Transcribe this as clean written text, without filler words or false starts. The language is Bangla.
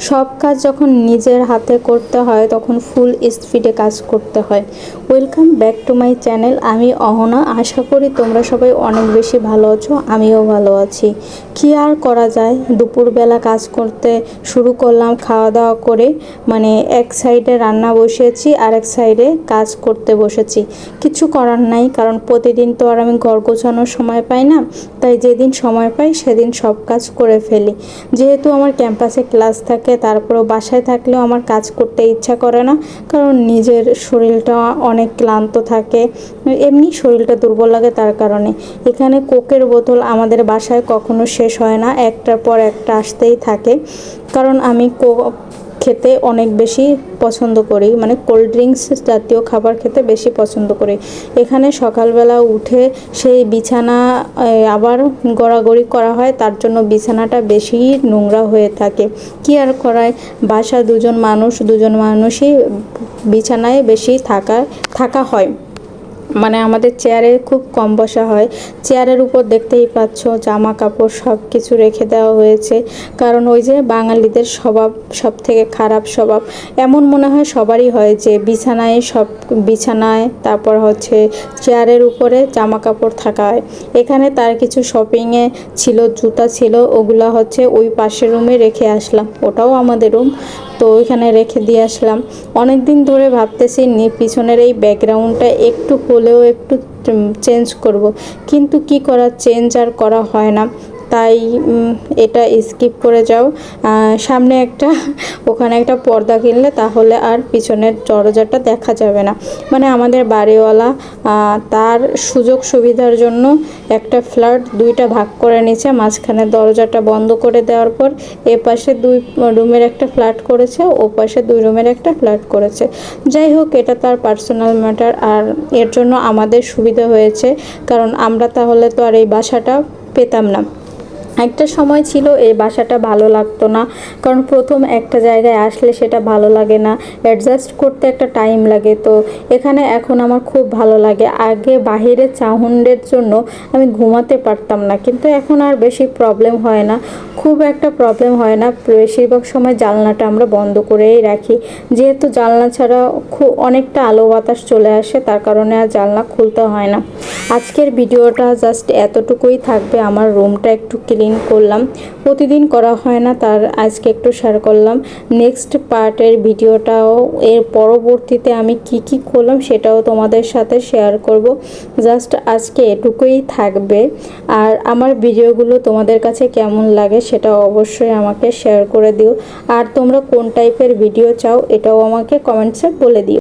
সব কাজ যখন নিজের হাতে করতে হয় তখন ফুল স্পিডে কাজ করতে হয়। Welcome back to my channel. আমি অহনা। আশা করি তোমরা সবাই অনেক বেশি ভালো আছো, আমিও ভালো আছি। কী আর করা যায়, দুপুরবেলা কাজ করতে শুরু করলাম খাওয়া দাওয়া করে। মানে এক সাইডে রান্না বসিয়েছি আর এক সাইডে কাজ করতে বসেছি। কিছু করার নাই, কারণ প্রতিদিন তো আর আমি ঘর গোছানোর সময় পাই না, তাই যেদিন সময় পাই সেদিন সব কাজ করে ফেলি। যেহেতু আমার ক্যাম্পাসে ক্লাস থাকে, তারপরেও বাসায় থাকলেও আমার কাজ করতে ইচ্ছা করে না, কারণ নিজের শরীরটা অনেক ক্লান্ত থাকে, এমনি শরীরটা দুর্বল লাগে। তার কারণে এখানে কোকের বোতল আমাদের বাসায় কখনো শেষ হয় না, একটার পর একটা আসতেই থাকে। কারণ আমি খেতে অনেক বেশি পছন্দ করি, মানে কোল্ড ড্রিঙ্কস জাতীয় খাবার খেতে বেশি পছন্দ করি। এখানে সকালবেলা উঠে সেই বিছানা আবার গড়াগড়ি করা হয়, তার জন্য বিছানাটা বেশি নোংরা হয়ে থাকে। কি আর করায়, বাসা দুজন মানুষই বিছানায় বেশি থাকা হয়। মানে আমাদের চেয়ারে খুব কম বসা হয়। চেয়ারের উপর দেখতেই পাচ্ছ জামা কাপড় সব কিছু রেখে দেওয়া হয়েছে, কারণ ওই যে বাঙালিদের স্বভাব, সব থেকে খারাপ স্বভাব। এমন মনে হয় সবারই হয় যে বিছানায় তারপর হচ্ছে চেয়ারের উপরে জামা কাপড় থাকা হয়। এখানে তার কিছু শপিংয়ে ছিল, জুতা ছিল, ওগুলা হচ্ছে ওই পাশের রুমে রেখে আসলাম। ওটাও আমাদের রুম, তো ওইখানে রেখে দিয়ে আসলাম। অনেক দিন ধরে ভাবতেছি পিছনের এই ব্যাকগ্রাউন্ডটা একটু হলেও একটু চেঞ্জ করব, কিন্তু কি করা, চেঞ্জ আর করা হয় না, তাই এটা স্কিপ করে যাও। সামনে ওখানে একটা পর্দা কিনলে তাহলে আর পিছনের দরজাটা দেখা যাবে না। মানে আমাদের বাড়িওয়ালা তার সুযোগ সুবিধার জন্য একটা ফ্ল্যাট দুইটা ভাগ করে নিয়েছে, মাঝখানে দরজাটা বন্ধ করে দেওয়ার পর এ পাশে 2 রুমের একটা ফ্ল্যাট করেছে, ও পাশে 2 রুমের একটা ফ্ল্যাট করেছে। যাই হোক, এটা তার পার্সোনাল ম্যাটার, আর এর জন্য আমাদের সুবিধা হয়েছে, কারণ আমরা তাহলে তো আর এই বাসাটা পেতাম না। একটা সময় ছিল এই বাসাটা ভালো লাগতো না, কারণ প্রথম একটা জায়গায় আসলে সেটা ভালো লাগে না, অ্যাডজাস্ট করতে একটা টাইম লাগে। তো এখানে এখন আমার খুব ভালো লাগে। আগে বাহিরে সাউন্ডের জন্য আমি ঘুমাতে পারতাম না, কিন্তু এখন আর বেশি প্রবলেম হয় না, খুব একটা প্রবলেম হয় না। বেশিরভাগ সময় জানলাটা আমরা বন্ধ করেই রাখি, যেহেতু জানলা ছাড়া অনেকটা আলো বাতাস চলে আসে, তার কারণে আর জানলা খুলতে হয় না। আজকের ভিডিওটা জাস্ট এতটুকুই থাকবে। আমার রুমটা একটু ক্লিন করলাম, প্রতিদিন করা হয় না, তার আজকে একটু শেয়ার করলাম। নেক্সট পার্টের ভিডিওটাও, এর পরবর্তীতে আমি কি করলাম সেটাও তোমাদের সাথে শেয়ার করব। জাস্ট আজকে এটুকুই থাকবে। আর আমার ভিডিওগুলো তোমাদের কাছে কেমন লাগে সেটা অবশ্যই আমাকে শেয়ার করে দিও, আর তোমরা কোন টাইপের ভিডিও চাও এটাও আমাকে কমেন্টসে বলে দিও।